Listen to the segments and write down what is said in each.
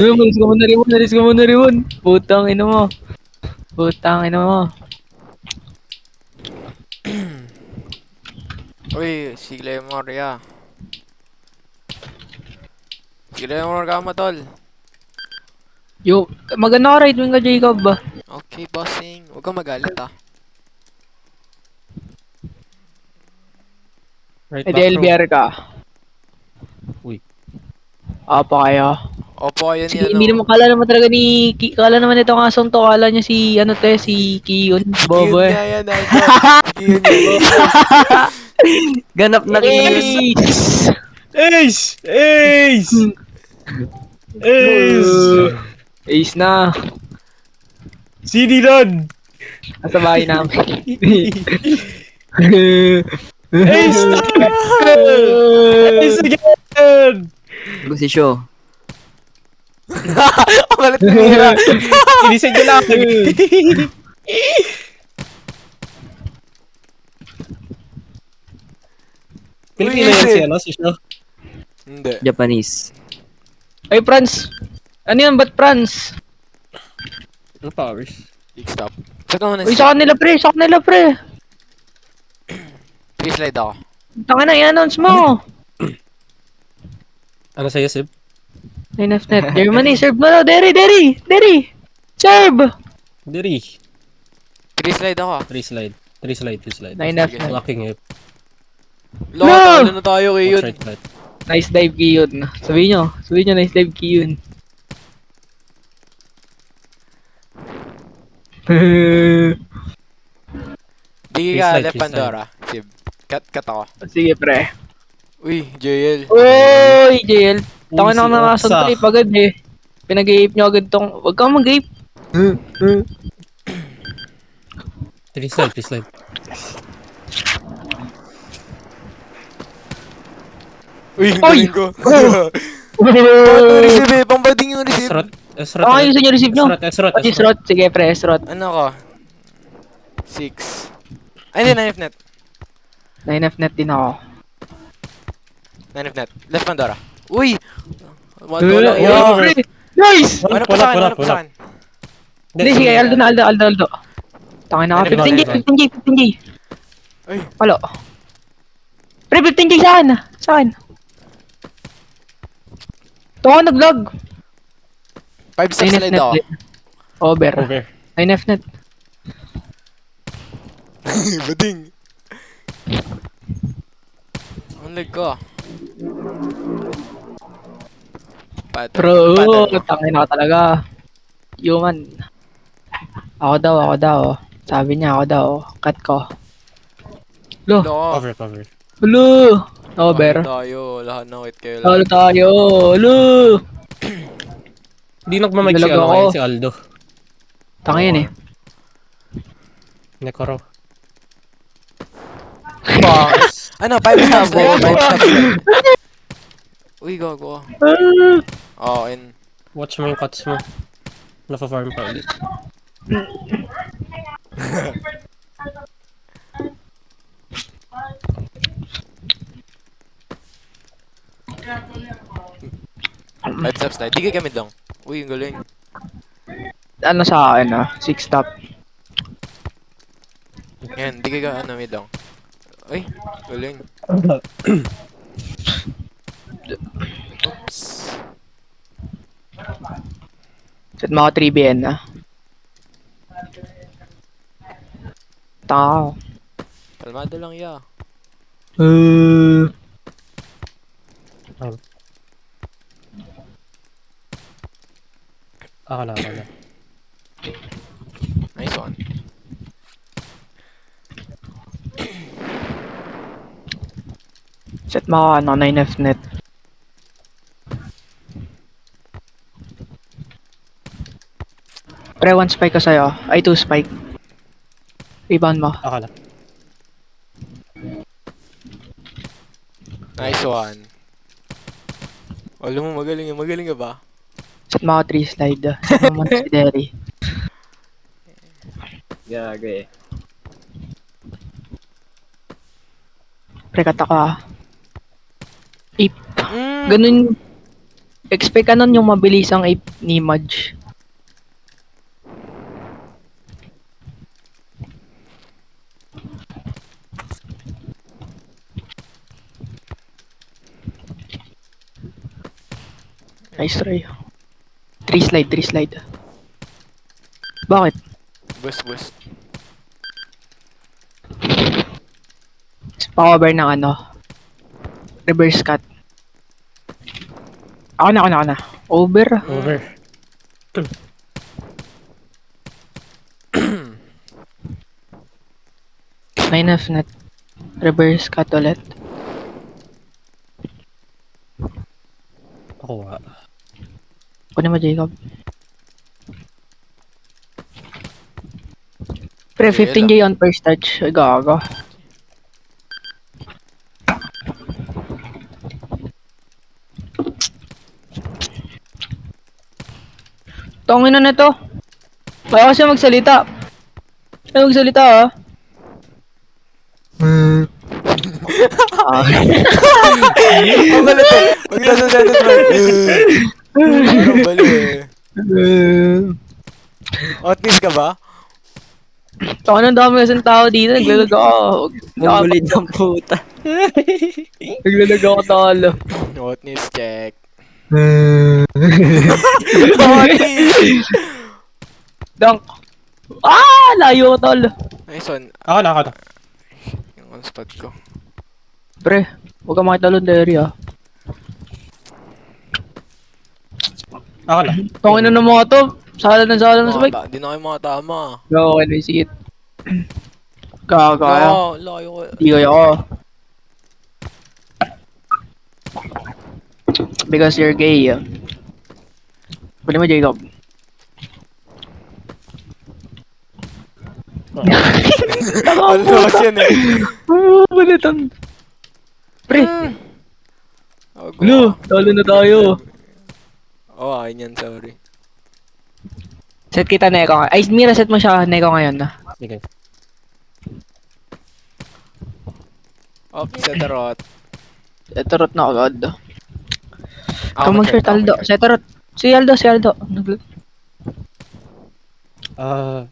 Malis ka muna Riwon, malis ka muna Riwon. Putang ina mo. Putang ina mo. Uy, si Lemor, ya. Si Lemor ka mo, tol. Yo, maganda ka right wing ka Jacob ba? Okay, bossing. Huwag kang magalit, ah. Right E di back row. LBR ka. Uy. Apa kayo? Opo, yun Sige, yan, hindi naman oh. kala naman talaga ni kala naman itong asong to, kala niya si ano te, si Kiyon, Si bobo Kiyon eh. nga yan, Aldo. Si Kiyon yan. Ganap na Kiyon. Ace! Ace! Ace! Ace! Ace na. CD Don! Nasa bahay namin. Ace! Ace again! Gusisyo. Ang galit tumira. Inisin niya lang. Pilipino yan si ano, si Sho. Hindi. Japanese. Ay, Franz! Ano yan? Ba't Franz? Ano powers? Stop. Check mo na Uy, sa kanila pre, sa kanila pre. Please slide ako. Tanga na, i-announce mo. Ano sa'yo, Sib? 9Fnet, Germany, serve mo na. Derry! Serve! Diri. Please slide ako. 3 slide. 3 slide, 3 slide. 9Fnet. Walking hip. Loko, talo na tayo kay Watch yun. right, right. Nice dive, Kiyon. Sabihin nyo, nice dive, Kiyon. Di Please ka slide, left please Pandora. Sib. Cut ako. Sige, pre. Uy, JL. Uy, JL. Uy, Tanga na si mga Otsa. trip agad eh. Pinag-i-ape nyo agad tong... Huwag kang mag-ape. 3 slide, 3 slide. Uy, Uy! galing ko. Paano receive eh? Pambading yung receive. Esrot. Esrot. Okay, gusto nyo receive nyo. Esrot. Pati slot. Sige, pre, slot. Ano ko? 6. Ay, hindi, 9Fnet. 9Fnet din ako. 9Fnet. Left Pandora. Uy! Wala Uy, yan. pre. Nice! Ano pa sa akin? Ano pa sa akin? Hindi, sige, Aldo. Tanga na ka. 15K. Ay. Halo. Pre, 15K sa akin. Ito ako nag-log. 5 steps slide ako. Over. Over. 9Fnet. Bading. Ang lag ko. Bro, tangin ako talaga. Human. Ako daw. Sabi niya ako daw. Cut ko. Lo. Cover. Lo. Over. Tayo. Lahat ng wait kayo Halo lang. tayo. Lo. Hindi nagmamag si Nilalag ano ako. ngayon, si Aldo. Tangin eh. Nekoro. Ano, 5 steps slide. 5 steps slide. Uy, gago. Oh, in. Watch mo yung cuts mo. Nafa-farm pa ulit. Five steps slide. Di ka kami dong. Uy, ang galing. Ano sa akin 6 stop. Yan, di ka ano, mid dong. Uy, galing. Oops. Set mga 3BN na. Tao. Kalmado lang ya. Akala. Nice one. Set mga 9Fnet. Pre, 1 spike ka sa'yo. Ay, 2 spike. Rebound mo. Akala. Nice one. Alam mo, magaling ka ba? Set mga 3 slide. Set mo muna si Derry. Gago eh. Pre, kata ka. Ip. Mm. Ganun. Expect ka nun yung mabilisang ape ni Mudge. Nice try. 3 slide. Bakit? Boost. Pa-cover ng ano? Reverse cut. Ako na. Over. Over. Line of net. Reverse cut ulit. Ako nga. Kunin mo, Jacob. Pre, 15J on first touch. Ay, gago. Tongin na to. Ayaw kasi magsalita. Ayaw magsalita, ah. Ang galit eh. Huwag na sa sentence, bro. Parang baliw eh. Hotness ka ba? Tongin ang dami kasing tao dito. Naglalag ako. Ang gulit ng puta. Naglalag ako talo. Hotness check. Hotness! Dunk. Ah! Layo ko talo. Nice one. Ako na. Yung on spot ko. Pre, huwag ka makitalon na area. Ako na. Tongin na ng mga to. Sala na sa mic. Hindi na kayo makatama. No, okay na, sige. Kaya. No, layo ko. Di kaya ako. Because you're gay. Pwede mo, Jacob. Ang lakas yan eh. Balitan. Pre, Oh, Blue, talo na tayo. Oh, akin yan, sorry. Set kita Neko. Ay, Mira, set mo siya Neko ngayon na. Sige. Oh, Setarot. Setarot na agad. Ako Ikaw mag-shirt, Aldo. Setarot. Si Aldo.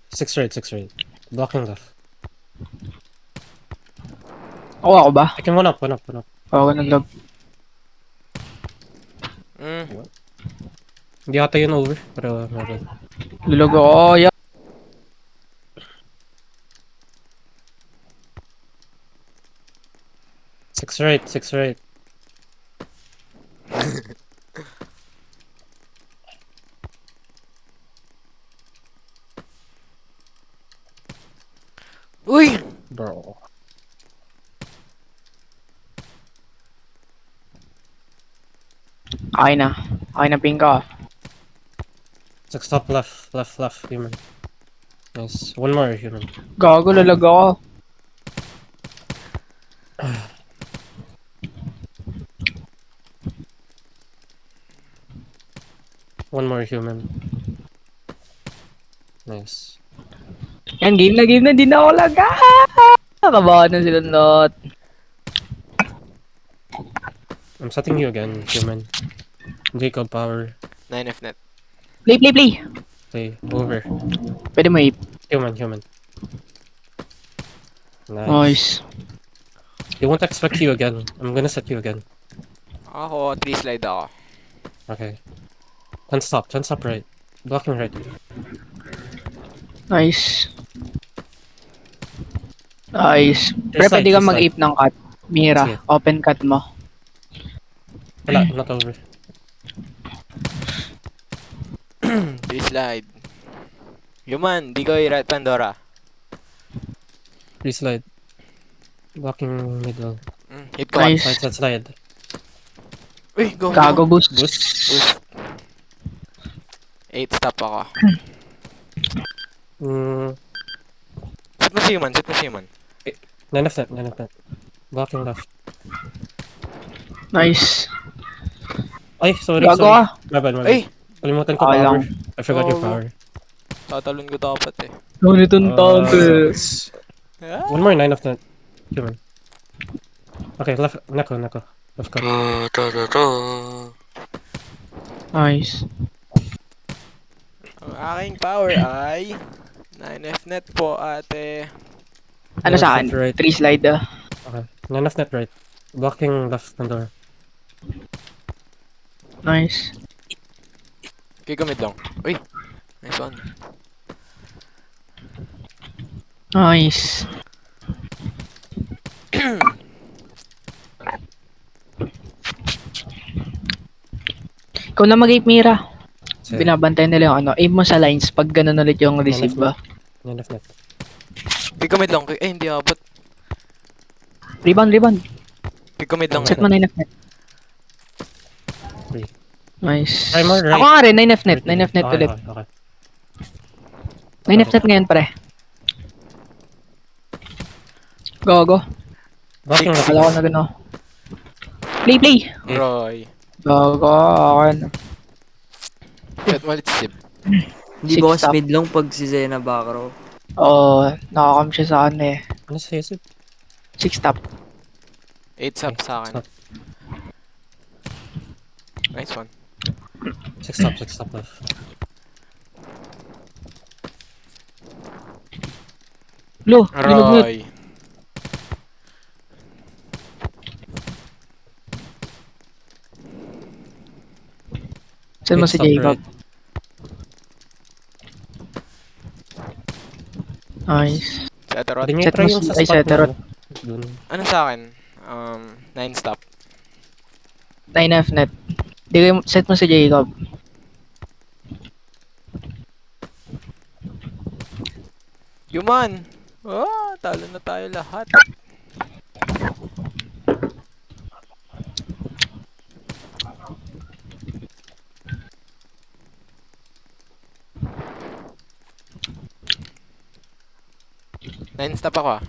Six right. Blocking left. Ako ba? I can one up. Oo, nag-log. Hindi ata yun over. Pero meron. Lulog ako. Oh, yeah. Six right. Uy! Bro. Okay na pinka. Six top left, human. Nice. One more human. Gago, lalag ako. One more human. Nice. Yan, game na. Di na ako laga. Kabahan na sila not. I'm setting you again, human. Jacob power. 9F net. Play. Play. Over. Pwede mo i- Human. Nice. Nice. They won't expect you again. I'm gonna set you again. Ako, 3 slide ako. Okay. 10 stop right. Blocking right. Nice. Pre, Just pwede like, ka just mag-ape ng cut. Mira, Sige. open cut mo. Wala, not over. 3 slide. Human, di ko right Pandora. Free slide. Blocking middle. Hit ko. Nice. Slide. Uy, go. Gago boost. Boost. 8 stop ako. Set mo si human. 9 of that. Blocking left. Nice. Ay, sorry. Gago ka. My bad. Ay! Kalimutan ko Okay power. lang. I forgot your Oh. power. Tatalon ko dapat eh. Ngunitong taon to. One more 9 of that. Human. Okay, left. Neko. Left cut. Nice. Ang aking power ay 9F net po, ate. Ano Left sa and akin? right. 3 slide Okay. None of that right. Blocking left ng door. Nice. Okay, gamit lang. Uy, nice one. Nice. Ikaw na mag-ape Mira. Sige. Binabantayan nila yung ano. Aim mo sa lines pag ganun ulit yung receive ba. None of that. Okay, gamit lang. Eh, hindi abot. Rebound, rebound. Okay, gamit lang. Set mo 9F net. Three. Nice. Try more right. Ako nga rin, 9F net. 9F net Okay, ulit. okay. 9F net ngayon pare. Go, go. Blocking left. Kala ko na gano'n. Play, play. Roy. Go, go. Okay. Shot mo ulit si Sib. Hindi Six ba ako top. speed lang pag si Zena back row? Oo, nakakam siya sa ano eh. Ano sa isip? 6 top. 8 sub sa akin. Stop. Nice one. Six stop left. Lo, minute. Roy. Saan mo Eight si stop Jacob? right. Nice. Seterot. Pwede niyo Set try mo yung si- sa ay, spot Seterot. mo. Dun. Ano sa akin? 9 stop. 9F net. Di ko yung set mo si Jacob. Yuman! Oh, talo na tayo lahat. Nine stop ako ah.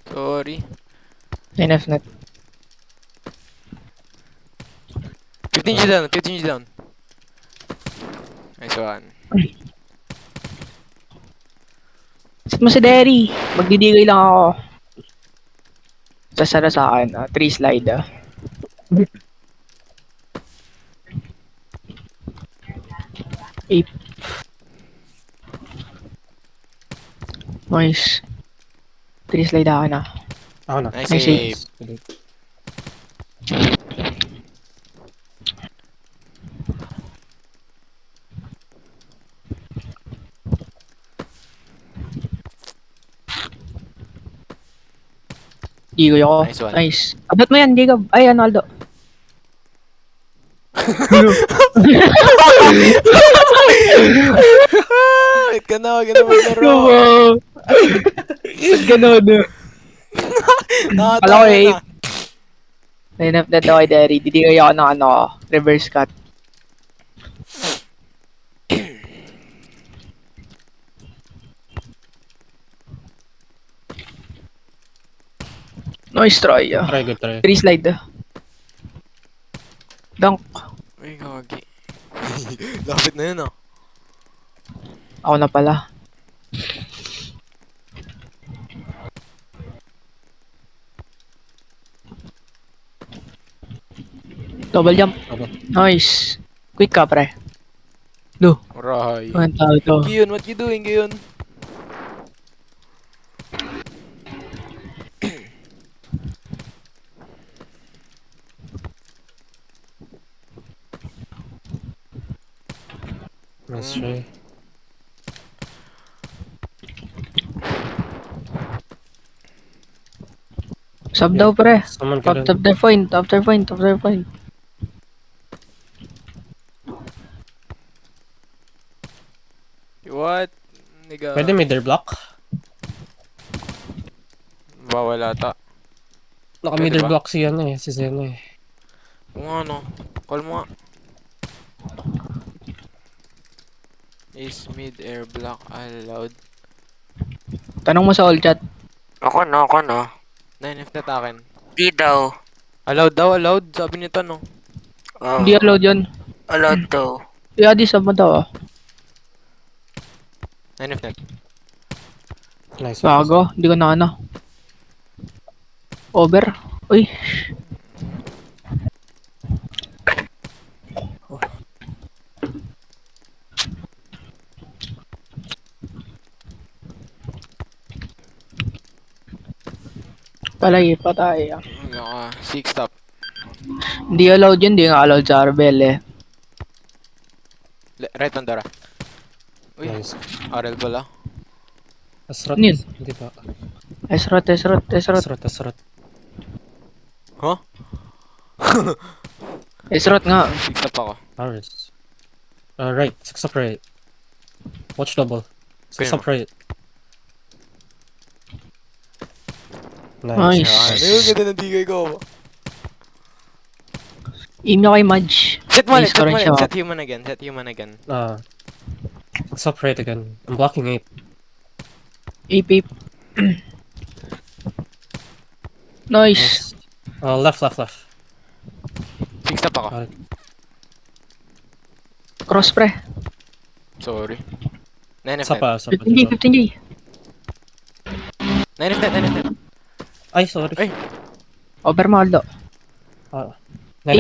Sorry. 9F net. 15 G down, 15 G down. Nice one. Set mo si Derry. Magdidigay lang ako. Sasara sa akin. 3 slide ah. Eight. Nice. 3 slide ako na. Ako na. Nice Nice save. Digoy ako. Nice one. Nice. Abot mo yan, Jacob. Ay, Analdo. Wait ka na, wag ka na maglaro. Ba't ganun? Nakatawa Kala ko eh. na. 9F net ako kay Derry. Didigay ako ng ano, reverse cut. Nice try. Try, good try. 3 slide. Dunk. Uy, gagi. Lapit na yun ah. Ako na pala. Double jump. Double. Nice. Quick ka, pre. Do. Roy. Anong tao to? Giyon, what you doing, Giyon? Nice try. Sub daw, pre. Someone ka After dun. the point, after point, after point. What? Nigga. Pwede middle block? Bawal ata. Naka Pwede middle ba? block si ano eh, si Zeno eh. Kung ano. Call mo nga. Is mid-air block allowed? Tanong mo sa all chat. Ako na. 9F na takin. Di daw. Allowed daw, allowed. Sabi nito no. Oh, Hindi allowed yun. allowed daw. Yeah, di sub mo daw. 9F net. Nice. Bago. Hindi ko na ano. Over. Uy, patay. Naka, 6 top. Hindi allowed yun, hindi nga allowed sa Arbel eh. Right on Dora. Uy, Nice. RL pala. Asrat. Ano yun? Hindi pa. Esrot. Asrat. Huh? Esrot nga. 6 top ako. Powers. Right. 6 up right. Watch double. 6 Kaya up right. Nice. Ano yung ganda ng digay ko? Aim nyo kay Madge. Set mo ulit, Nice set ko mo rin ulit. siya. Set human again, set human again. 6 up right again. I'm blocking 8. Ape. Nice. Nice. Left. 6 top ako. Cross pre. Sorry. 9 Isa F10. pa. 15G. 9 F10. Ay, sorry. Ay. Over mo, Aldo. 9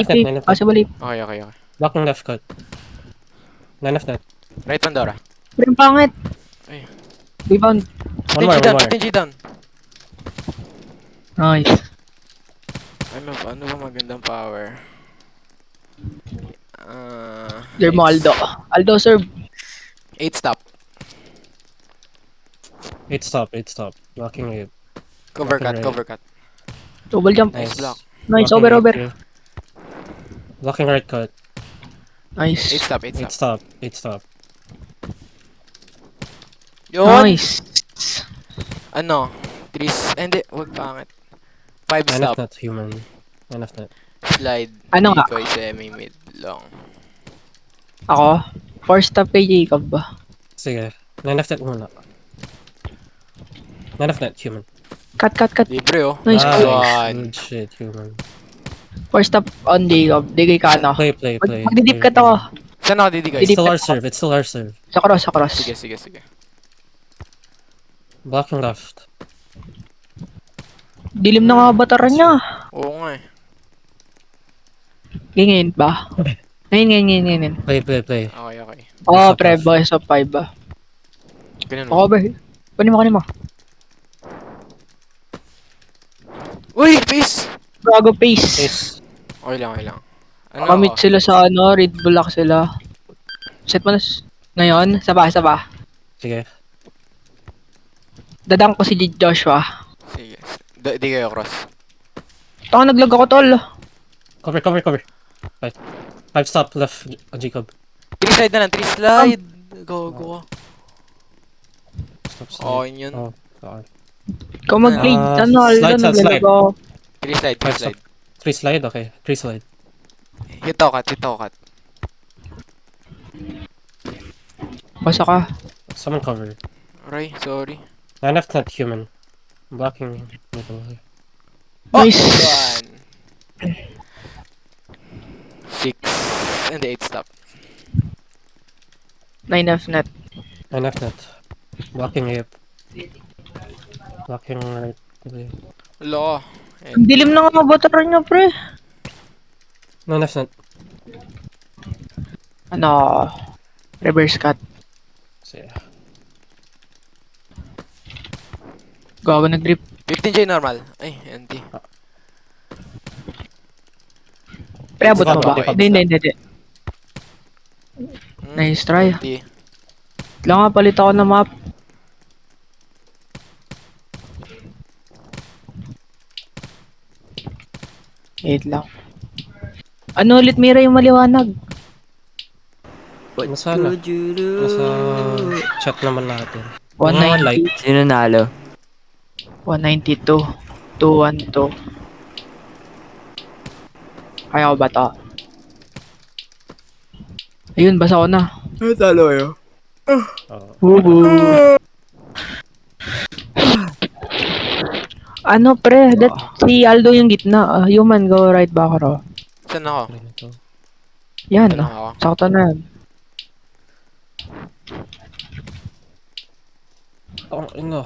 of net, 9 of net. Possible ape. Okay. Blocking left cut. 9 of net. Right on Dora. Pre, ang pangit. Ay. Rebound. One more. 15G down. Nice. Ano ba magandang power? There mo, Aldo. Aldo, serve. 8 stop. 8 stop. Blocking 8. Cover Right. cut. Double jump. Nice block. Nice, Blocking over. 8, blocking right cut. 8 Nice. stop. 8 stop. Yun! Nice. Ano? 3 hindi, wag pangit. 5 9 of stop. net, human. 9 of net. Slide. Ano nga? Decoy, semi, mid, long. Ako? 4 stop kay Jacob ba? Sige. 9 of net muna. 9 of net, human. Cut. Libre oh. Nice. One. Good shit, human. 4 stop on Jacob. Digay ka ano. Play. Magdidip ka to. Saan ako didigay? Didi- It's still our serve. Sa cross. Sige. Blocking left. Dilim na nga bataran niya. Oo nga eh. Ngayon ba? Ngayon. Play. Okay. Oh, Stop pre, left. boys of 5 ba? Ganun Ako ba? Kunin mo. Uy! Peace! Brago pace. Ace. Okay lang. Ano Kamit ako? sila sa ano, Red Bull sila. Set mo na ngayon, saba. Sige. Dadang ko si Joshua. Sige. Di kayo cross. Taka naglag ako tol. Cover. 5 stop left, Jacob. 3 slide na lang. 3 slide. Go. Stop. Okay yun. Oh, sorry. Ikaw mag-play. Ano, slide. naglalag ako. 3 slide. 5 stop. 3 slide, okay. 3 slide. Hit ako cut. Basa ka. Someone cover. Aray, sorry. 9 of net, human. Blocking middle. Nice. 1. 6. And 8 stop. 9F net. 9 of net. Blocking 8. Blocking right. Lo. Ang dilim na nga bataran niya, pre. 9 of net. Ano, reverse cut. Sige. Gawa nag-grip. 15J normal. Ay, NT. Pre, abot mo ba? Di ba? Hindi. Nice try. NT. Lang nga, palit ako ng map. Wait lang. Ano ulit, Mira, yung maliwanag? Nasa chat naman natin. 190. Like. Sino nalo? 192. 212. Kaya ko ba to? Ayun, basa ko na. Talo kayo. Bubu. Ano pre, that si Aldo yung gitna. Human go right back raw. Saan ako? Yan, Saan ako? sakto na yan. Oh, no.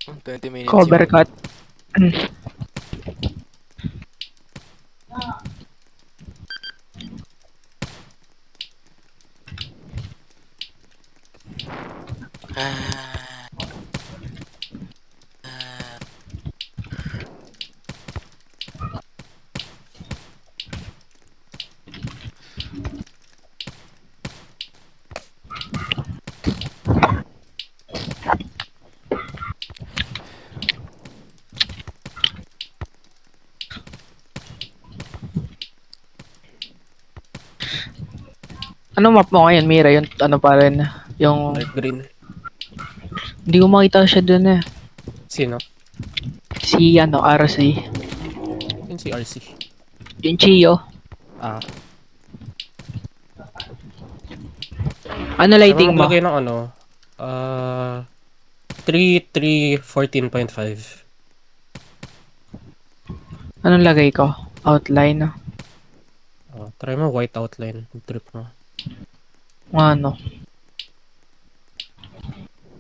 Oh, 20 minutes Cover yun. cut. Ah, Ano map mo ngayon, Mira? Yung ano pa rin? Yung... Dark green. Hindi ko makita siya dun eh. Sino? Si ano, RC. Yun si RC. Yung Chio. Ah. Ano Try lighting mo mo? maglagay ng ano. 3.14.5. Anong lagay ko? Outline. Try mo white outline. Trip mo. Ano?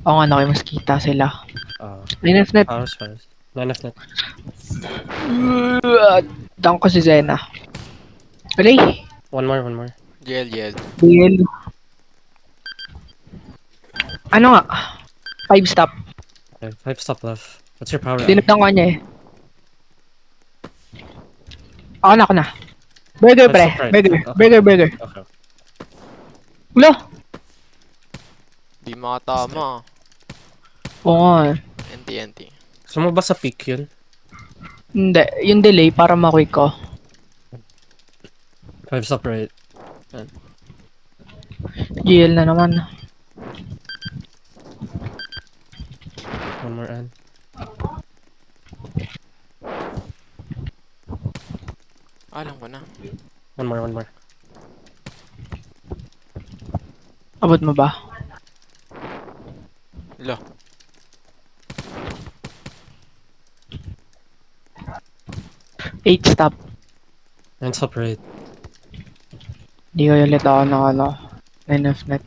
Oo nga, okay, mas kita sila. Ah. Linefnet. Powers. 9 of net. Down ko si Zena. Alay! One more. GL. Bill. Ano nga? 5 stop. Okay, 5 stop left. What's your power? Tinagdan ko niya eh. Ako na. Burger, Five pre. stop right. Burger. Okay. Ulo! Di makatama. Oo nga. NT. Gusto mo ba sa peak yun? Hindi. Yung delay para ma-quick ko. 5 stop right. GL na naman. One more end. Alam ko na. One more. Abot mo ba? Lo. Eight stop. 9 stop right. Hindi ko ulit ako ng ano. Linefnet.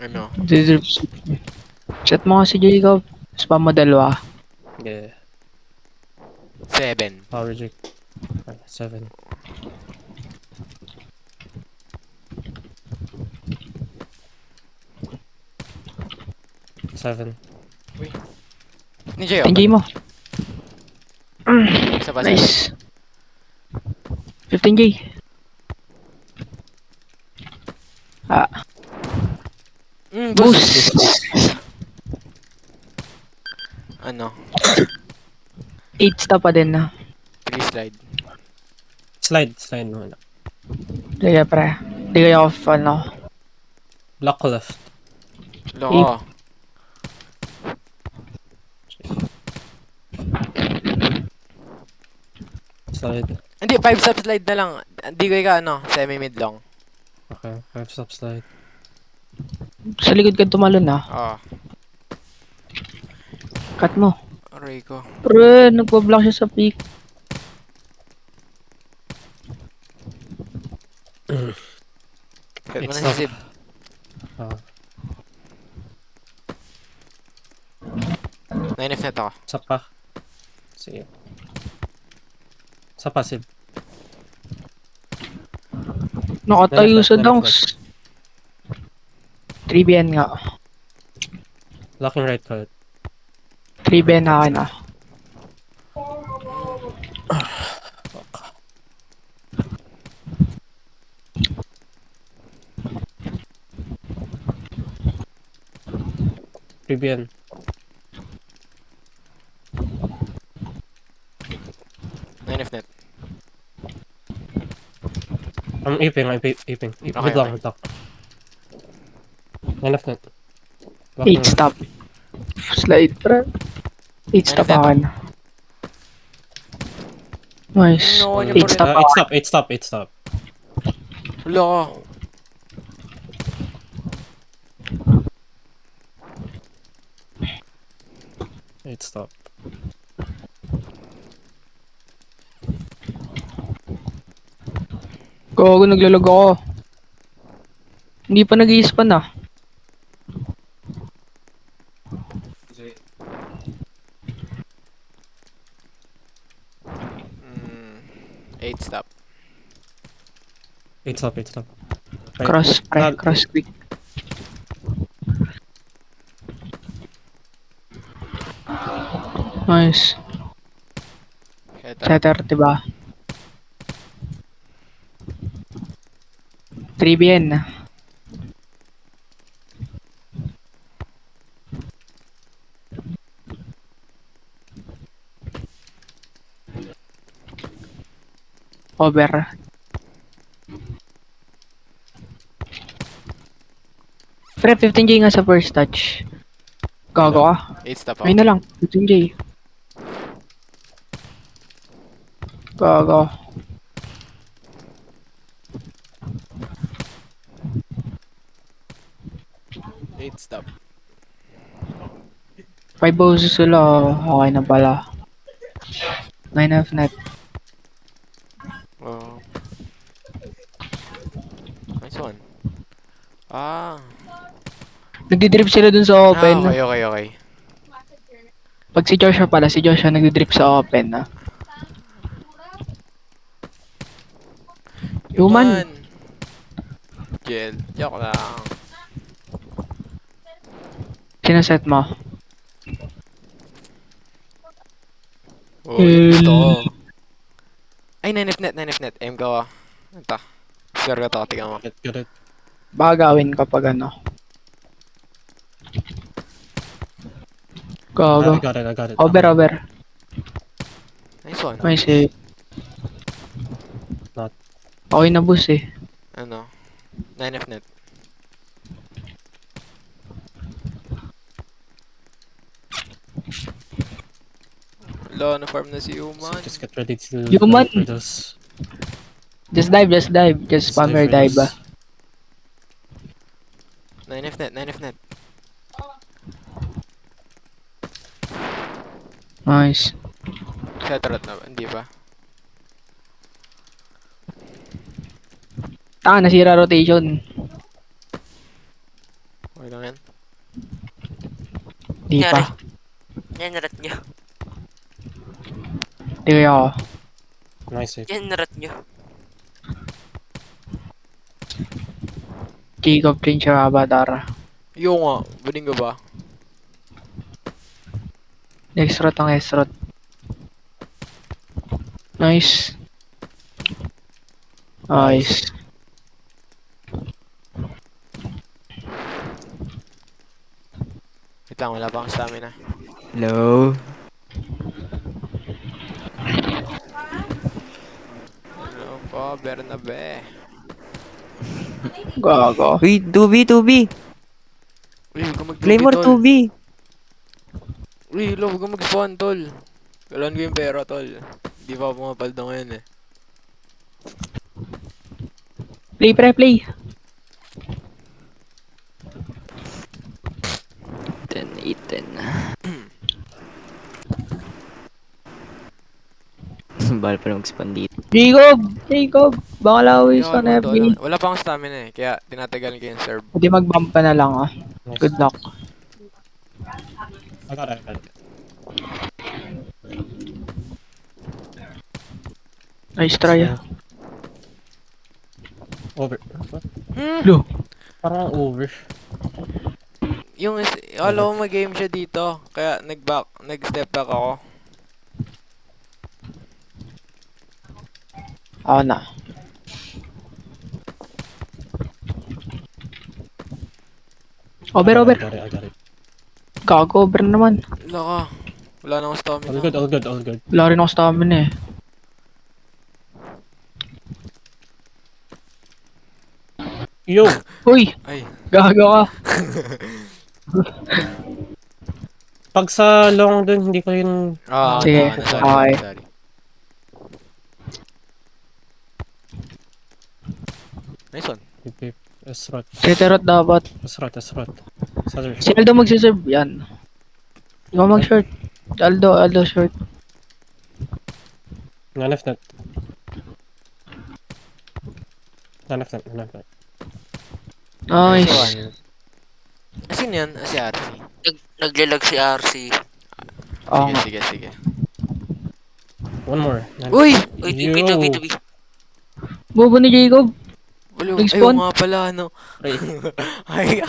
Ano? Deserves. Chat mo nga si Jacob. Spam mo dalawa. Yeah. 7. Power jig. 7. Seven. Ni Jay, Tingay mo. Isa pa Nice. 15K. Boost. Boost. Ano? 8 stop pa din na. Pre-slide. Slide mo. Sige pre. Hindi kayo off ano. Block left. Loko. Slide. Hindi, 5 stop slide na lang. Hindi ko ikaw ano, semi-mid long. Okay. 5 stop slide. Sa likod ka tumalon na. Oo. Cut mo. Aray ko. Pre, nagpa-block siya sa peak. Cut mo It's na si tough. Zib. Ah. 9F net ako. Isa pa. Sige. Isa pa, Sib. Nakatayo Left, sa left, donks. 3BN nga. Locking right card. 3BN na akin ah. Tribune. Nine F net. I'm aping. Okay, Mid long. 9 of net. 8 stop. Slide pre. 8 stop Ano, akin. Nice. No, ano 8 pa rin? stop 8 stop. Loko. Eight stop. Gago, naglalag ako. Hindi pa nag-i-spawn ah. Mm, 8 stop. 8 stop, 8 stop. Right. Cross, pre. Ah, Cross quick. Nice. Head up. Setter, diba? 3BN na. Over. Pre, 15J nga sa first touch. Gago ka. 8 stop Ayun ako. na lang, 15J. Gago. Eight stop. 5 boses sila. Okay na pala. 9 half net. Oh. Nice one. Ah. Nagdidrip sila dun sa open. Ah, okay. Pag si Joshua pala, si Joshua nagdidrip sa open na. Human. Gel. Joke lang. Sinaset mo. Oh, yun gusto ko. Ay, 9F net. Aim ko. Ito. Sure ko to. Tingnan mo. get it. Baka gawin kapag ano. Gago. I got it. Over. Nice one. May si... Not. Okay na bus eh. Ano? 9F net. Wala, na-farm na si So Human. just get ready to Human. go for those. Just dive. Just spam your for dive those. ah. 9F net. Nice. Shattered na ba? Hindi ba? Nasira rotation. Okay lang yan. Di pa. Yan, rat nyo. Di kaya ako. Nice save. Yan, rat nyo. Jacob din siya Avatar. Yung nga. Buling ko ba? Next route ang S-route. Nice. Nice. Wait lang, wala pa akong stamina. Hello? Ano po, Bernabe. Gago. Uy, 2B. Uy, huwag ka mag-2B, Claymore tol. 2B. Uy, huwag ka mag-spawn, tol. Kailan ko yung pera, tol. Hindi pa ako pumapaldo ngayon eh. Play. 10, 8, 10. Bala pa na mag-spawn dito. Jacob. Baka lawis Ayoko, on tol. FB. Wala pa akong stamina eh, kaya tinatagal ko yung serve. Hindi mag-bump ka na lang ah. Nice. Good luck. I got it. Nice try ah. Over. What? Lo. Parang over. Yung alam mo mag-game siya dito, kaya nag-step back ako. Ako na. Over. I got it. Gago, over naman. Wala ka. Wala na akong stamina. All good. Wala rin ako stamina eh. Yo! Uy! Ay, Gago ka. Pag sa long dun, hindi ko yun... Sige, sorry. Nice one. Esrot. Treterot dapat. Esrot. Southern. Si Aldo magsiserve yan. Ikaw mag-short. Aldo short. Nga left net. None of that, none of that. Nice. one. Asin yan? Si RC. Naglalag si RC. Oo Sige, nga. sige, sige. One more. None. Uy! Uy, Yo! B2B. Bobo ni Jacob. Ayaw Nag-spawn? nga pala, ano. Right. Ay,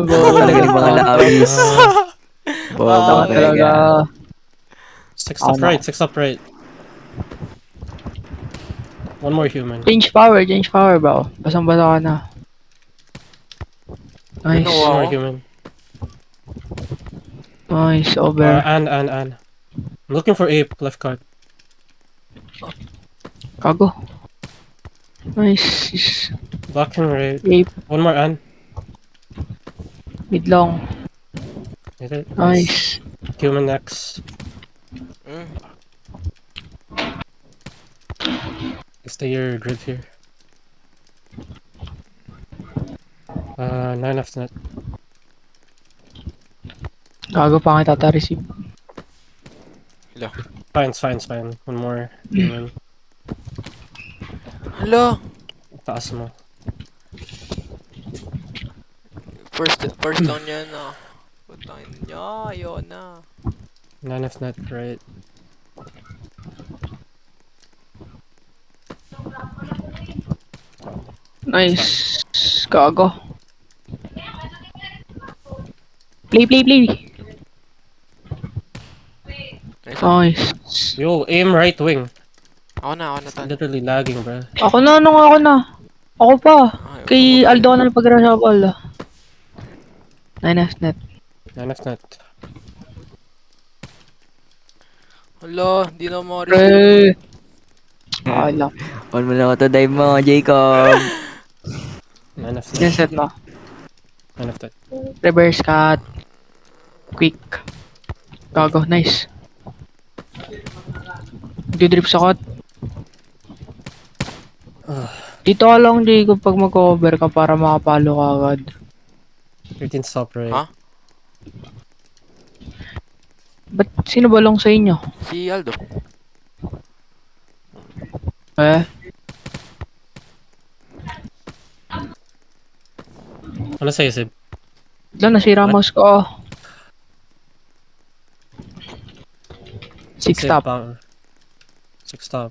Bobo Magaling mga talaga. lawis. Bobo Tama talaga. talaga. Six Ako up na. right, six up right. One more human. Change power bro. Basang-basa ka na. Nice. Ano? One more Wow. human. Nice, over. Ann. I'm looking for ape, left card. Kago. Nice. Blocking right. Ape, One more Ann. mid long. Hit it. Nice. Human next. Mm. Stay your grid here. Nine of net. Kago pa nga tata-receive. Fine, it's fine, it's fine. One more human. Hala! Taas mo. First down yan, ah. Putang niya, ayun na. Nine of net right. Nice. Kago. Play. Nice one. Nice. Yo, aim right wing. Ako na, It's tol. literally lagging, bro. Ako na. Ako pa. Ay, Kay okay. Aldo ka na nagpag-rush ako, Aldo. 9F net. Nine of net. Hala, hindi na ma-receive. Pre. Ala. On mo lang ito, dive mo, Jacob. Nine of net. Sineset mo. Nine of that. Reverse cut. Quick. Gago. Nice. Didrip sa cut. Dito ka lang, Jacob, pag mag-cover ka para makapalo ka agad. 13 stop right. Huh? Ba't sino ba lang sa inyo? Si Aldo. Eh? Ano sa'yo, Sib? Lang, nasira What? mouse ko. Six Sib stop. power. Six stop.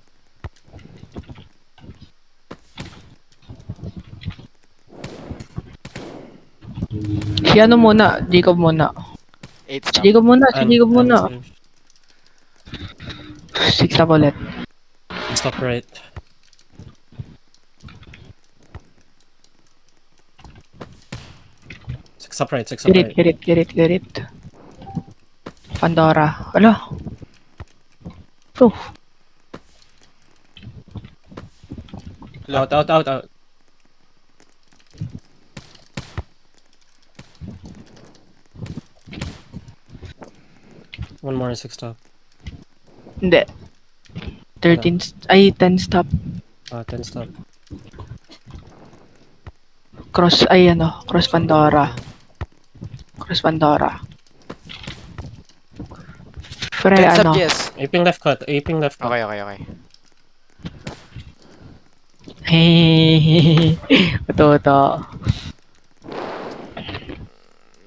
Si ano muna? Jacob muna. 8 Si stop. Jacob muna. Si Ann, Jacob Ann muna. save. Six stop ulit. Stop right. Six up right, six up right. Get it. Pandora. Ano? Bro. Out. One more, six stop. Hindi. 13 ay 10 stop. 10 stop. Cross ay ano, cross Pandora. Cross Pandora. Pre 10 stop, ano. yes. Aping left cut, aping left cut. Okay. Hehehe. Ito.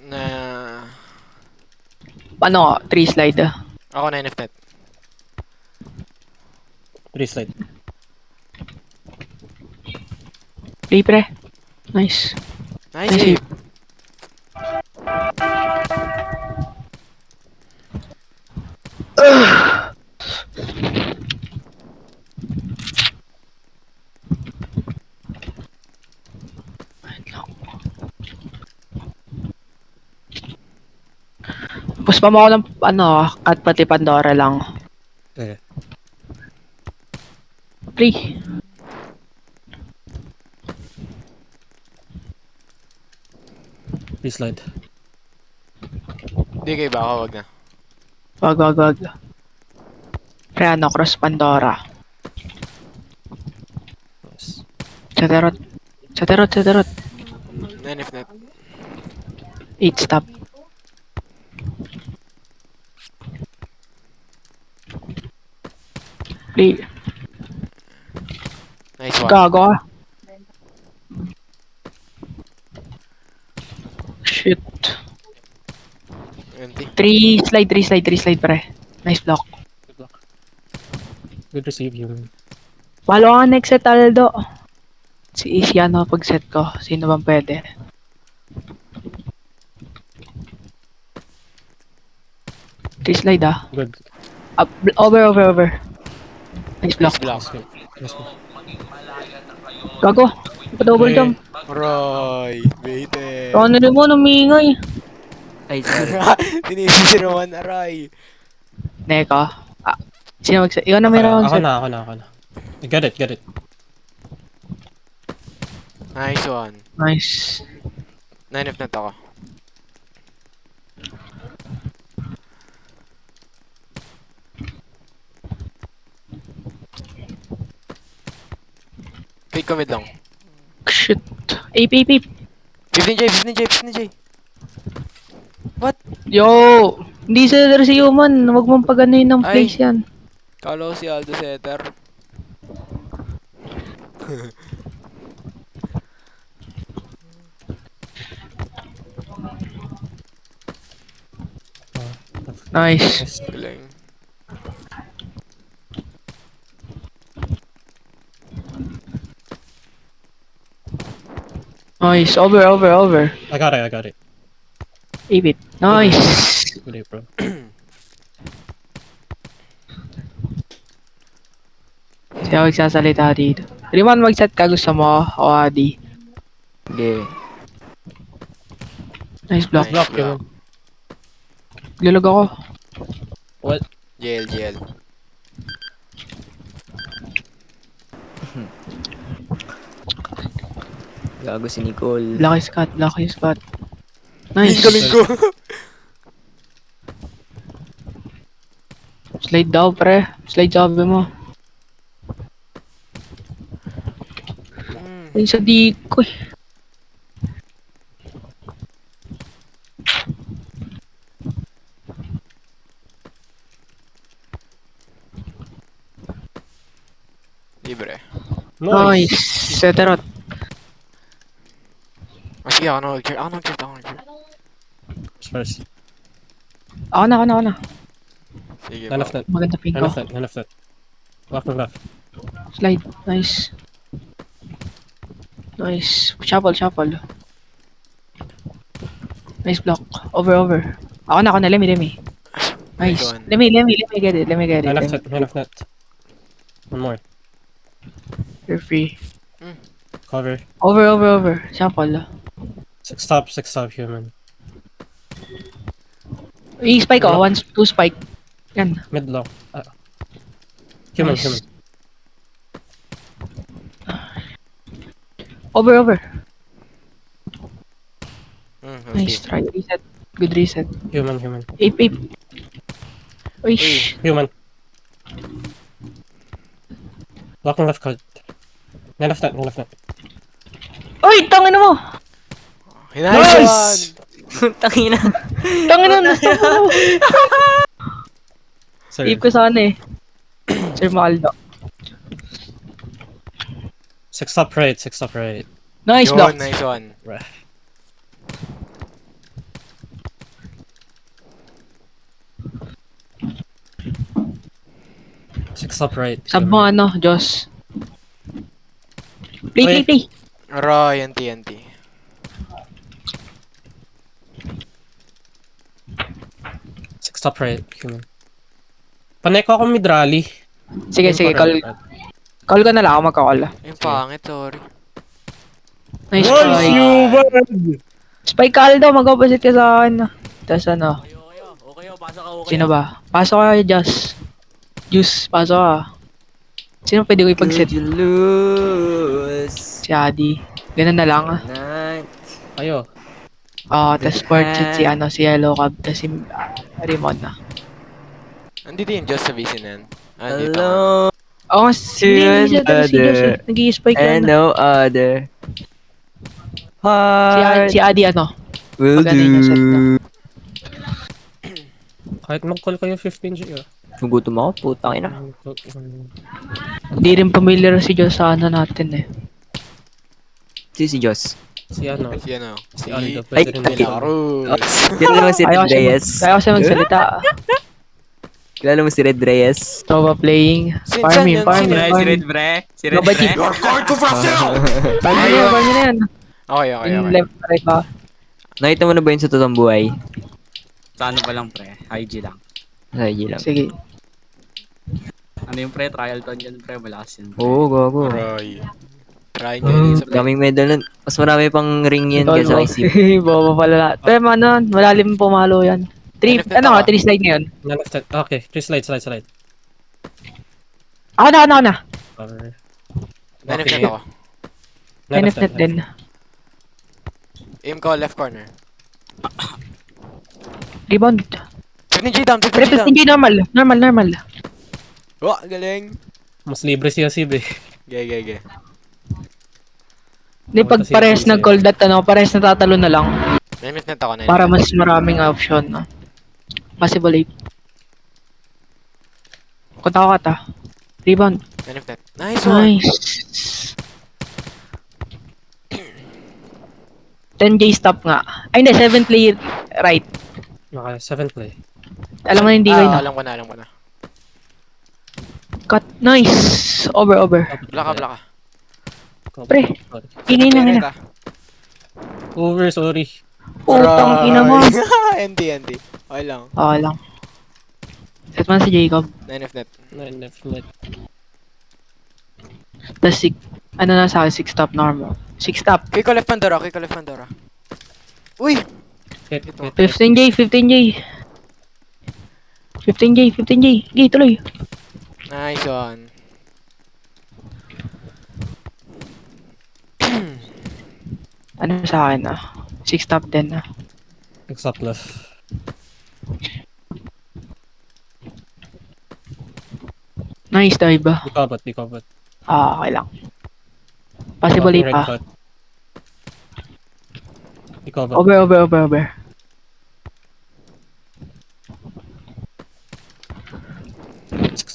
Na... Ano, 3 slide. Ako 9F net. 3 slide. Play pre. Nice. Nice Nice. save. Puspa mo ako ng ano, cut pati Pandora lang. Okay. Play. Three slide. Hindi kayo ba ako? Wag na. Wag. Pre ano, cross Pandora. Nice. Chaterot. 9F net. 8 stop. Play. Nice one. Gago ka. Three slide, pre. Nice block. Good luck. Good receive, human. Follow ka next set, Aldo. Si Easy ano pag set ko. Sino bang pwede? Three slide ah. Good. Up, over. Nice block. Nice block. Nice good. Nice good. Gago. Pa-double Hey. jump. Aray, baited. Ano rin mo, namingay. Ay, sorry. Tinisi si Roman, aray. Neko. Ah, sino mag-set? Ikaw na may round Ako set. na. Get it. Nice one. Nice. 9 if net ako. Fake commit lang. Shit. Ape. 15J. Yo! Hindi sa si human. Huwag mong paganuhin ng Ay. place yan. Kala ko si Aldo Setter. Nice. Nice. Galing. Nice. Over. I got it. Ape. Nice. Good day, bro. Siya magsasalita dito. Riman, mag-set ka. Gusto mo? O Adi. Sige. Nice block. Nice Block, block. human. Lulog ako. What? JL. Gago si Nicole. Blacky Scott. Nice. Galing ko. Slide daw, pre. Slide sabi mo. Ayun sa di ko eh. Libre. Nice. Seterot. Sige, ako na mag-check. First. Ako na. Sige, None of bro. that. Maganda ping ko. None of that. Walk to left. Slide. Nice. Shuffle. Nice block. Over. Ako na. Lemi. Nice. one. Let me get it. None of that. One more. You're free. Cover. Over. Shuffle. Six top, human. I-spike ko. 1, 2 spike. Yan. Mid low. Human. Nice. Over. Nice Okay. try. Reset. Good reset. Human. Ape. Uish. Human. Walking left card. None of that. Uy! Tangin mo! Nice! Tangina. Tangin na! Sorry. Ape ko sana eh. Sir Maldo. Six top right. Nice block. Nice one. Six top right. Sab mo ano, Joss. Play. Aray, anti. Six top right. Human. Paneko ako mid rally. Sige, call ko na lang ako magka-call. Yung pangit, sorry. Nice Nice, spike. human! Spike ka daw, mag-opposite ka sa akin. Tapos ano, Okay, pasok ka, okay. sino ba? Pasok ka, Joss. Juice, pasok ka. Sino pwede ko ipag-set? Could you lose? Si Adi. Ganun na lang. Night. Ayo. Tapos sport set si ano, si Yellow Cab, tapos si Rimon na. Andito yung Just sa VC na yan. Andito. Hello. Oo, hindi siya si Joss eh. Nag-i-spike And lang. no other. Heart Si Adi ano. will Maganda yung set na. do. Kahit mag-call kayo 15G. Nagutom ako, putang ina. Hindi rin familiar si Joss sa ano natin eh. Si Joss. Si ano? Si ano? Si Si Aldo. Ay, Pwede rin De dito. La Cruz. Kilala mo si Red Reyes? Kaya kasi magsalita. Kilala mo si Red Reyes? Tova playing. Sin- Farm saan me, yun? farm Sino me, yun? Si farm me. Red Bre. Si Red Gabay Bre. chief. Farm me na yan, farm me na yan. Okay, okay, Yung okay. left, right ba? Nakita mo na ba yun sa totoong buhay? Sa ano pa lang pre? IG lang. Sa IG lang. Sige. Ano yung pre? Trial ton yan pre. Malakas yun. Pre. Oo, gago. Aray. Try nyo yun sa Daming medal nun. Mas marami pang ring yan Tol, kaysa kay Sip. Bobo pala lahat. Pero ano, malalim pumalo yan. NF Ano ako. ka, 3 slide ngayon? None of that. Okay, 3 slide, slide, slide. Ako na. Power. Nanif Okay. net ako. None of NF net that. din. Aim ko, left corner. Rebound. 15G down, Pre, 15G down. 15G normal. Oh, galing. Mas libre siya si Be. Ge. Hindi, pag Kasi parehas yung nag-call that, parehas natatalo na lang. Nanif net ako, nanif Para net. mas maraming option. No? Possible 8. Kunta ko kata. Rebound. Nanif net. Nice one. Nice. 10J stop nga. Ay, hindi. 7 play right. Okay, 7th play. Alam mo na hindi kayo na. Alam ko na. Cut. Nice. Over. Blaka. Pre. Ingay na. Direct, ah. Over, sorry. Putang ina mo. NT. Okay lang. Okay lang. Set man si Jacob. Nanif net. Left, net. Tapos ano na sa akin, 6 stop normal. 6 stop. Kay ko left Pandora. Uy! Hit, hit. 15J. 15J. Gay, tuloy. Nice one. Ano sa akin 6 stop din Except left. Nice dive ba? Di ko but. Okay lang. Possible 8 pa. Di ko but. Over.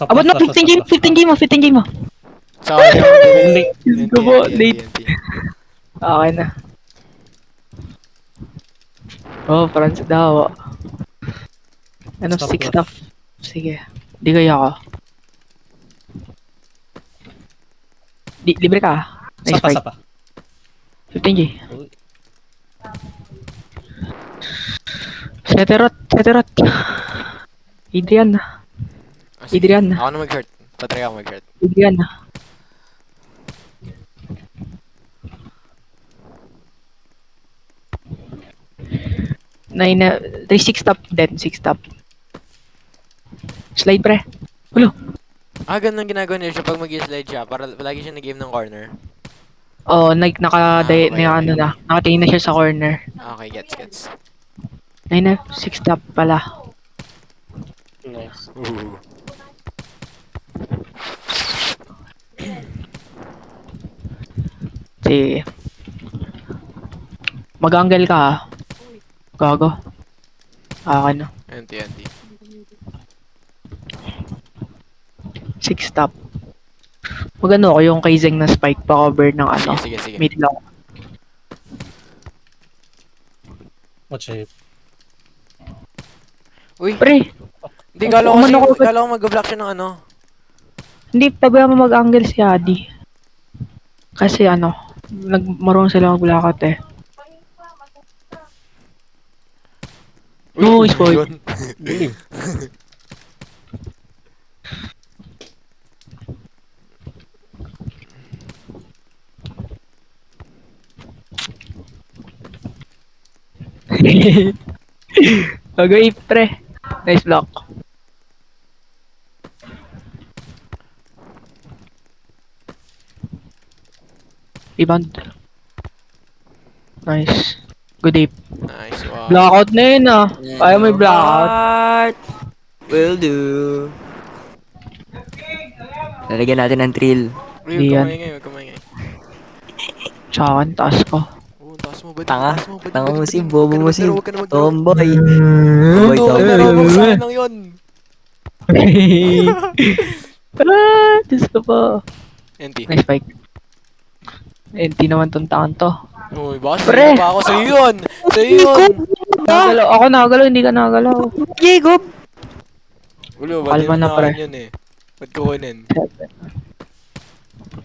Abot na 15J mo. Sorry. Late. Go po, late. Okay na. Oh, France daw. Ano, Stop 6 left. stop. Sige. Di kaya ako. Libre ka. Nice fight. Sapa. 15G. Seterot. Adrian. Ako na mag-hurt. Patry ako mag-hurt. Adrian. Nine, 3-6 stop then 6 stop. Slide pre. Ulo. Ganun ang ginagawa niya siya pag mag-slide siya. Para lagi siya nag-game ng corner. Oh, naka-day, Okay. ano na. Nakatingin na siya sa corner. Okay, gets. 9 6 stop pala. Nice. Sige. Mag-angle ka ha. Gago. Okay na. NT. 6 stop. Magano ko yung kay Zeng na spike pa cover ng ano. Sige. Mid lang. Watch it. Uy, Pre, hindi kala ko umano ko- kala ko mag-block siya ng ano. hindi tabi mo mag-angle si Adi. Kasi ano, marunong sila mag-blackout eh. Nice boy. Yun. Galing. Okay, pre. Nice block. Rebound. Nice. Good ape. Nice one. Blackout na yun Kaya may blackout. Heart will do. Lalagyan natin ng thrill. Uy, Yan. huwag kumaingay. Tsaka ang taas ko. Taas mo ba? Tanga. Taas mo ba? Tanga mo si Huwag bobo ka na mo si maglaro, huwag ka na maglaro. tomboy. Ito, Tomboy. naro sa akin lang yun. Diyos ko po. NT. Nice spike. Eh, hindi naman tong taon to. Uy, baka Pre! sa'yo pa ako. Sa'yo yun! Sa'yo yun! Nagalaw. Ako nagalaw, hindi ka nagalaw. Jacob! Ulo, ba't Kalma yun na, pre. na yun eh? Ba't kukunin?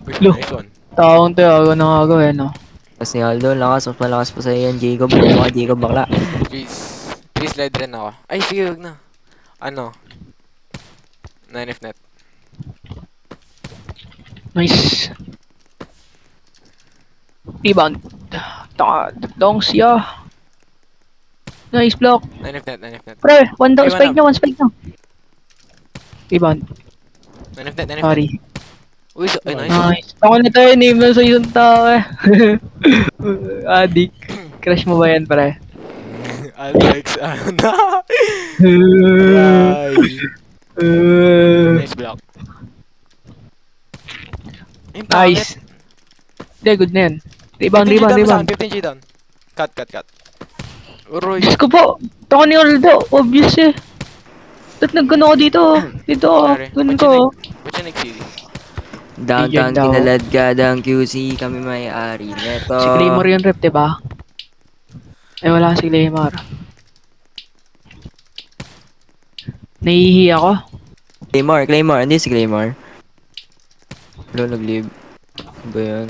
Uy, Lo. nice one. Taong to, ako nagagawin, no? Tapos ni Aldo, lakas. Mas malakas pa sa'yo yan, Jacob. Bobo ka, Jacob, bakla. Three slide rin ako. Ay, sige, wag na. Ano? 9 if net. Nice. Rebound. Dong siya. Nice block. 9 if net, 9 if net. Pre, one down, Ay, spike wala. na, one spike na. Rebound. 9 if net, 9 if net. Sorry. Uy, ay, nice. Nice. Ako na tayo, name lang sa isang tao eh. Adik. Crush mo ba yan, pre? Alex, ano? Ay. Nice block. Ay, Nice. Hindi, good na yan. Rebound, 15G rebound, down, rebound. 15G down. Cut. Uroy. Diyos ko po. Taka ni Aldo. Obvious eh. Ba't nagkano ako dito? Dito ako. Sorry. Ganun ko. Ba't siya nag-CD? Downtown Bigyan daw. kinalad ka ng QC. Kami may-ari neto. Si Claymore yun rep, diba? Eh, wala si Claymore. Nahihi ako. Claymore. Hindi si Claymore. Wala, nag-leave. Ano ba yun?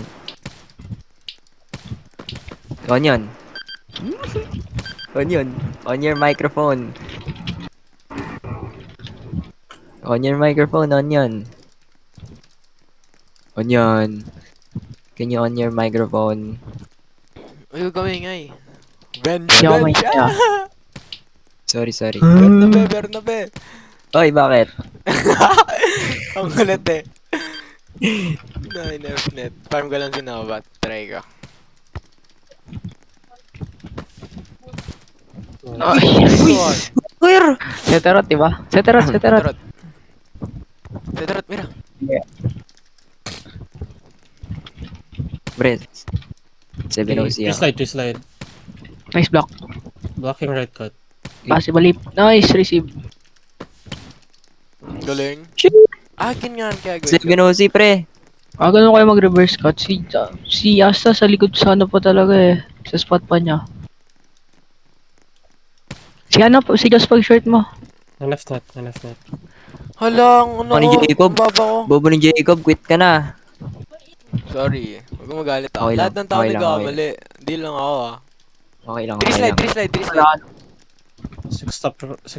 Onion. On your microphone. Onion. Can you on your microphone? Uy, huwag kami ingay. Ben, Hindi ako Ben, may kaya. Sorry. Bernabe. Oy, bakit? Ang kulit eh. 9 F net. Farm ko lang sinabat. Try ko. Nice one. Where? Seterot, diba? Seterot. Tetrot, mira. Bre. 7 Two slide. Nice block. Blocking right cut. Possibly. Nice receive. Galing. Akin nga ang kaya gawin 7 OC, pre. Ganun kayo mag-reverse cut. Si Asta sa likod sa ano pa talaga eh. Sa spot pa niya. Si Gus pag short mo. Left net. Halang, ano Ni ko? Jacob. Ang baba ko. Bobo ni Jacob, quit ka na. Sorry. Huwag kang magalit ako. Okay lang, Lahat ng tao okay lang, nagkamali. Hindi lang ako ah. Okay lang, 3 okay slide, lang. 3 slide, 3 Wala. slide. Six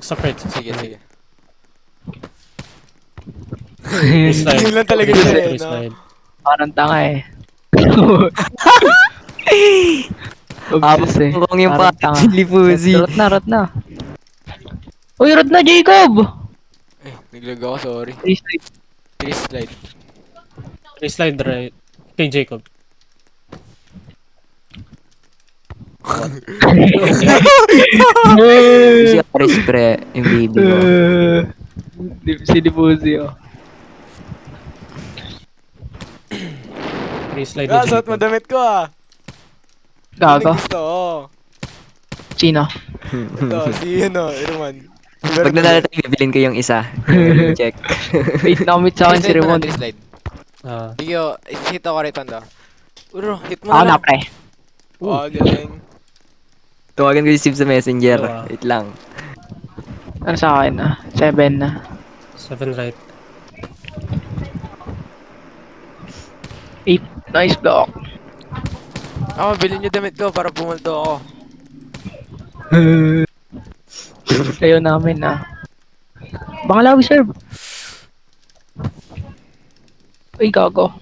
stop right. Sige. Three slide. Yun lang talaga Three siya slide, eh, three no? slide. Parang tanga eh. Abang Obvious eh. bukong yung Parang pa. tanga. Lipuzi. Rot na. Uy, rot na, Jacob! Eh, naglag ako, sorry. 3 slide. 3 slide. Three slide right. Kay Jacob. Si Aris, pre. Yung baby ko. Si Dibuzi oh. Three slide Ah, ni suot mo Jacob. damit ko ah. Gago. Gusto, oh. Sino? Ito, si Irman. Pag nanalo tayo, bibilin ko yung isa. Check. Wait, nakamit sa akin si Ramon. 3 slide. Ah, Sige, hit ako right hand ah. Uro, hit mo Ako na na, lang. pre. Oh, galing. Tawagan ko si Steve sa messenger. Dalawa. Wait lang. Ano sa akin na? 7 na. 7 right. 8. Nice block. Bilhin niyo damit ko para pumaldo ako. Kayo namin ah. Bangalawi serve. Uy, gago.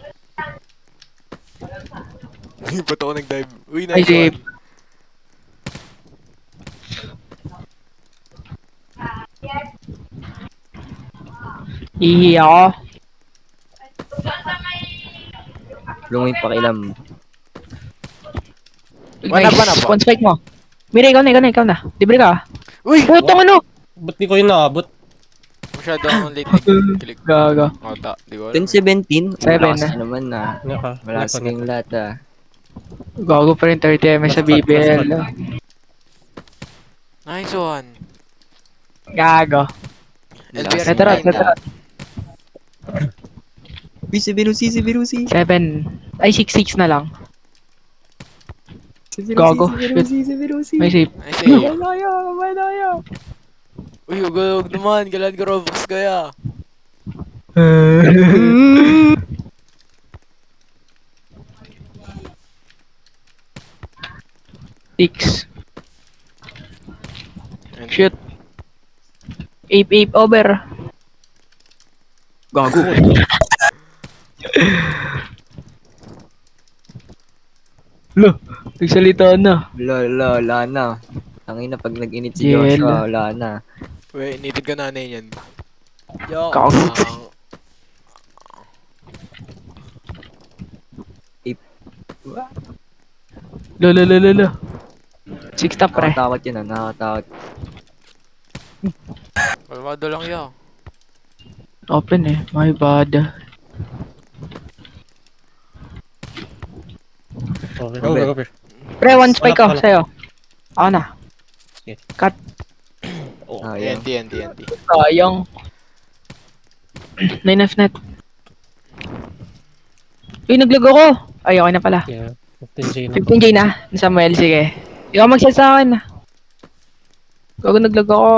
Ba't ako nag-dive? Uy, Ay, nice save. one. Hihi ako. Lumay pakilam. Wala ba na po? One spike mo. Mira, ikaw na. Libre ka. Uy! Putong ano? Ba't di ko yun naabot? Masyado akong late click. Gago. Ota, di ko alam. 10-17? Seven Malakas na. naman na. Naka. Malakas kayong lahat ah. Gago pa rin 30 MS sa Last cut, BBL. last Nice one. Gago. LBR Veteran. Uy, si Birusi. 7. Ay, 6-6 na lang. Gago. Shit. May safe. Ay, safe. Uy, huwag naman. Galan ka Robux kaya. Six. Ayun. Shoot. Ape over. Gago. Lo, nagsalita na. Wala na. Tangina pag nag-init si Yel. Joshua, wala na. Wait, needed ka nanay yan. Yo. Gago. Lo. Six top pre. Nakatakot yun nakatakot. Kalmado lang yo. Open eh. My bad. Over. Pre, one spike Wala, ko wala. sa'yo. Ako na. Sige. Cut. Oh, Ayan. TNT. Sayang. 9 F net. Uy, naglag ako. Ay, okay na pala. yeah. 15G na. 15K na. Samuel, sige. Ikaw mag-set sa akin. Gago, naglag ako.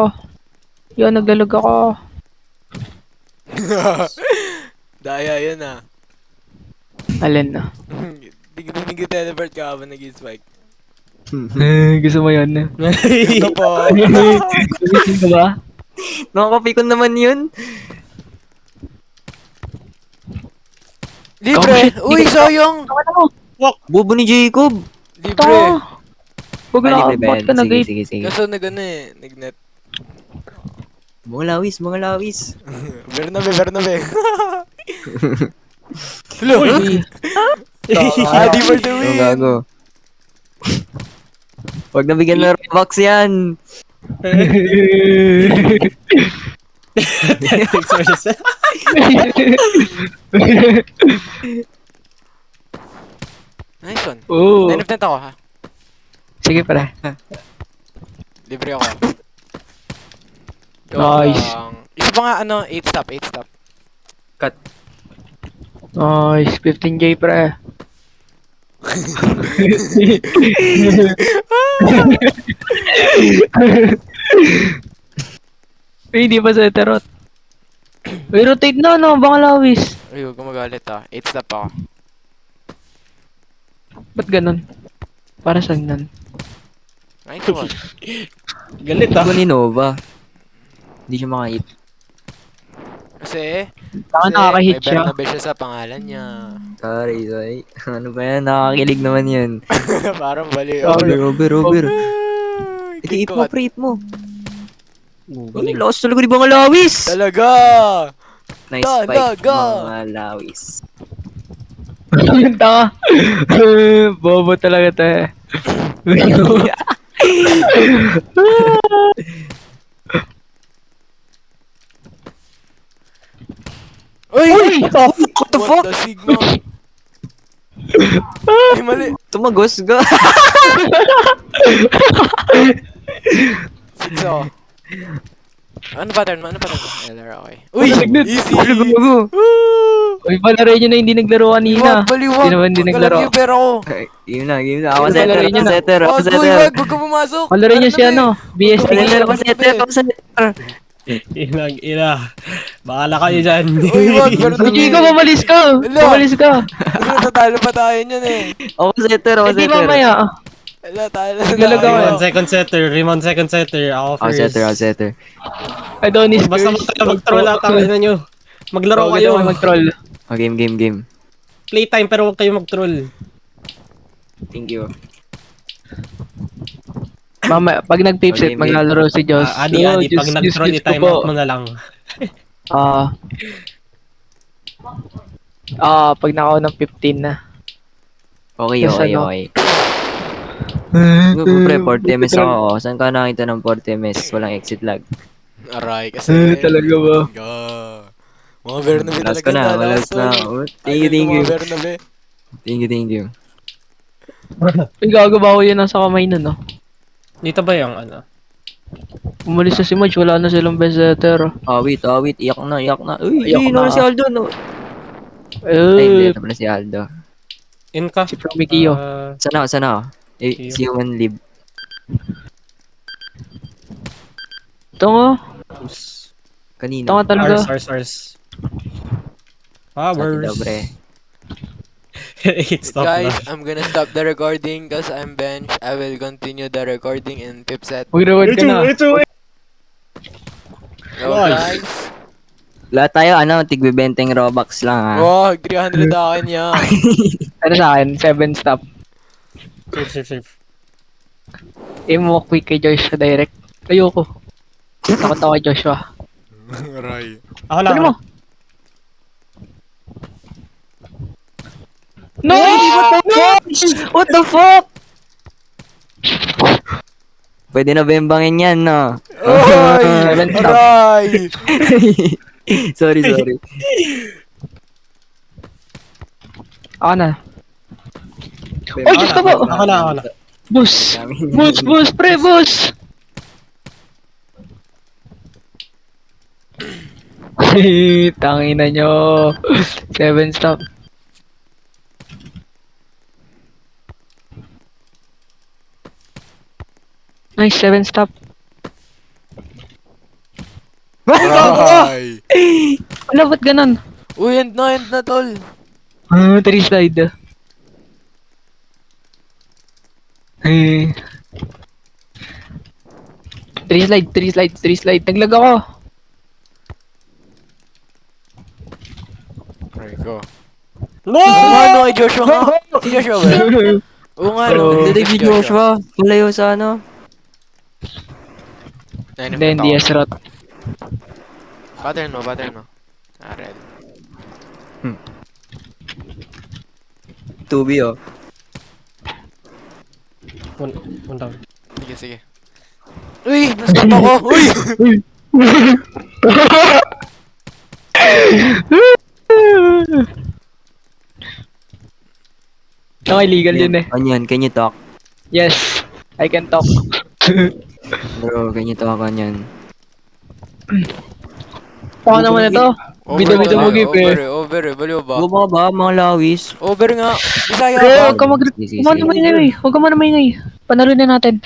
Yun, naglalag ako. Daya yun ah. Alin na. Hindi ka teleport ka habang nag-spike. Gusto mo yun? Ito po. Gusto ka ba? Nakakapikon naman yun. Libre! shit, Uy, sayang! Tama na mo. Bubo ni Jacob. Libre! Tama. Huwag na, Libre ba ba't yan? ka nag-ape? Sige. Kaso nag-ano eh, nag-net. Mga lawis. Bernabe. Hello! Uy. Adi for the Oh, win! gago. Huwag nabigyan ng Robux yan. Thanks for this. Nice one. Oo. Nanap ako ha. Sige pare. Libre ako. Nice. Isa pa nga ano, 8 stop. Nice. 15K pre. Uy, di pa sa terot. Uy, rotate na, no? Baka lawis. Uy, huwag ka magalit ah. 8 stop ako. Ba't ganun? Para saan nun? Nice one. Galit Ito ni Nova. Hindi siya makahit. Kasi, Baka nakaka-hit may siya. Bernabe siya sa pangalan niya. Sorry. Ano ba yan? Nakakakilig naman yan. Parang bali. Over. Kick Hit ko mo, ka. pre-hit mo. Uy, Galing. lakas talaga ni mga lawis. Talaga! Nice fight, Talaga. mga lawis. Tanga. Bobo talaga to eh. Uy! What the fuck? What the Sigma? Ay, mali. Tumagos ka. So, ano pattern mo? LR, okay. Uy! Signal. Easy! Gago. Woo! Uy, palaro nyo na hindi naglaro kanina. Baliwag! Hindi naman hindi naglaro. Yung pera ko. Game na. Ako Sino setter, palaro niyo ako na? setter, ako Oh, setter. Guy, wag ka pumasok! Palaro nyo si Bernabe. ano, BST. Ako setter, ako setter. Ina. Bahala kayo dyan. Uy, wag! Bernabe. Uy, Chico, mamalis ka! Wala. Mamalis ka! Natatalo pa tayo niyan eh. Ako setter, ako Hindi setter. mamaya. Wala, talo na Naglalag ako. tayo. Rimon second setter. Ako Ako first. setter, ako setter. Adonis Basta first. kayo mag-troll ata kayo nyo. Maglaro Huwag kayo. kayo mag-troll. Oh, game. Playtime pero huwag kayo mag-troll. Thank you. Mama, pag nag-tipset, Okay, maglalaro si Diyos. Adi, pag nag-troll, i-time out mo na lang. Pag nakaw ng 15 na. Okay. Yes, ano? Pre, 40 ms ako. Saan ka nakita ng 40 ms? Walang exit lag. Aray, kasi... Talaga ba? Mga Bernabe Last talaga ko na, lalakas last na. tol. Oh, Thank Idol you. ng mga Bernabe. Thank you. Uy, gagawa ko yun nasa kamay na, no? Dito ba yung ano? Umalis na si Marge, wala na silang best setter. Awit. Iyak na. Uy, Iyak no na. si Aldo, no. Ay, hindi. Eh, Ito pala si Aldo. In ka? si Promikio. Ah, Sana ako. you. Si Human Lib. Ito nga. Oops. Ito nga Kanino? talaga. Ours. Sa atin Powers. daw, pre. 8 stop Guys, left. I'm gonna stop the recording because I'm bench. I will continue the recording in Pipset. Mag-reward ka na. Yo Nice. guys. Lahat tayo, tigbibenteng Robux lang, ha? Wow, 300 akin yan. Ano sa akin? 7 stop. Safe. Aim mo quick kay Joshua direct. Ayoko. Takot ako kay Joshua. Aray. Ako na. Ano mo? No! What the fuck? Pwede na bembangin yan, no? Oy! Seven stop. Aray! sorry. Ako na. Oy, Diyos ko po! Ako na. Boost! Boost! Pre, boost! Tangina nyo. 7 stop. Nice, 7 stop. Aray! Wala, ba't ganun? Uy, end na tol. 3 slide. Eh. 3 slide. Naglag ako. Aray ko. No! Ano kay Joshua nga? Si Joshua ba? Oo nga no. Dinig si Joshua. Malayo sa ano. Hindi, yes, rot. Pattern mo. Aral. 2B, oh. One down. Sige. Uy! Nastop ako! Uy! Okay, legal yun eh. Kanyan, can you talk? Yes, I can talk. Bro, can you talk kanyan? Baka naman ito. Bida-bida mo, Gip, eh. Over eh. Baliw ba? Bumaba ba, mga lawis? Over nga. Bisaya Bro, ka. huwag ka maingay. Huwag ka maingay. Panalunin natin.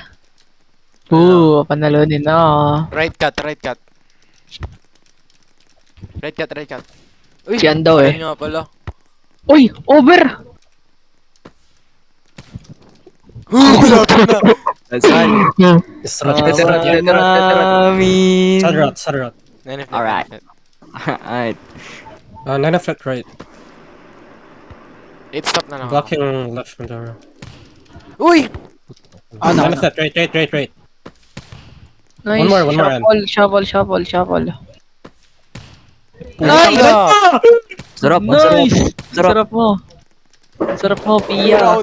Oo, panalunin na. Right cut. Right cut. Uy, Siyan daw eh. ayun nga pala. Uy, over! Malapit na. Saan? Sarot. Amin. Sarot. Alright. Alright. 9 flat right. 8 stop na lang. Blocking left from the... Uy! Ano? 9 flat right. Nice. One more, Ann. Shuffle. Nice! Sarap, Nice! Sarap. Sarap mo, Pia.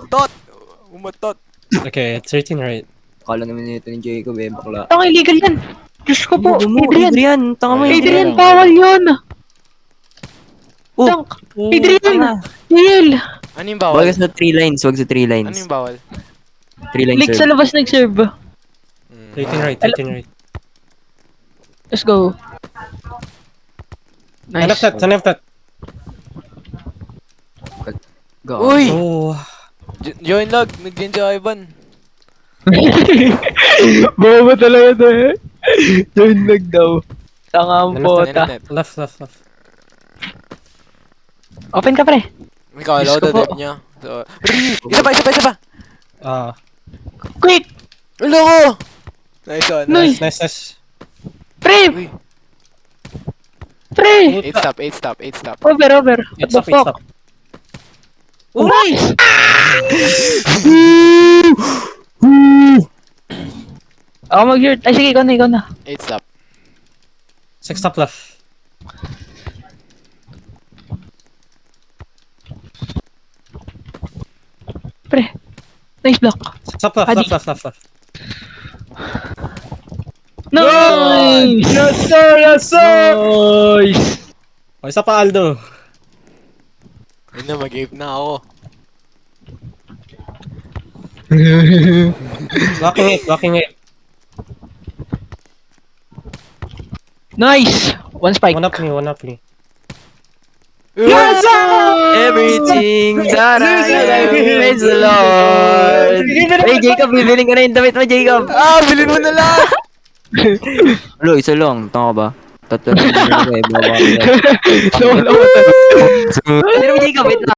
Umatot. Okay, 13 right. Kala naman nito ni Jacob, bakla. Tangay, illegal yan. Diyos ko po, Adrian. Adrian, tanga mo Adrian, bawal yun. Oh, Tank. Adrian, Neil. Ano yung Wag bawal? sa 3 lines, wag sa 3 Ano lines. yung bawal? 3 lines, Leak sa sir. labas nag-serve. 18 right. Let's go. Nice. 9 flat. Go. Uy! Oh. Join log. Nag-join si Ivan. Bobo talaga to eh. Join lag daw. Tanga ang pota. Left. Open ka pre. May kala Diyos ko ko po. dep niya. So, isa pa! Quick! Ulo ko! Nice one. Nice. Nice. Pre! Uy. Pre! 8 stop. Over. What the It's fuck? up. Nice! Ako mag-yurt. Ay sige, ikaw na. 8 stop. 6 stop left. Pre. Nice block. 6 stop left. Adi. Left. Nice! Yes, sir! Nice! O, isa pa, Aldo. Ayun na, mag-ape na ako. Blocking it. Nice! One spike. One up me. Everything that I am, praise the Lord. Hey, Jacob, bibiling ko na yung damit mo, Jacob. Bilhin mo na lahat! Lo, isa lang. Tama ba? Tatlo na yung baba ko eh. Nawala ko. Pero Jacob, wait lang.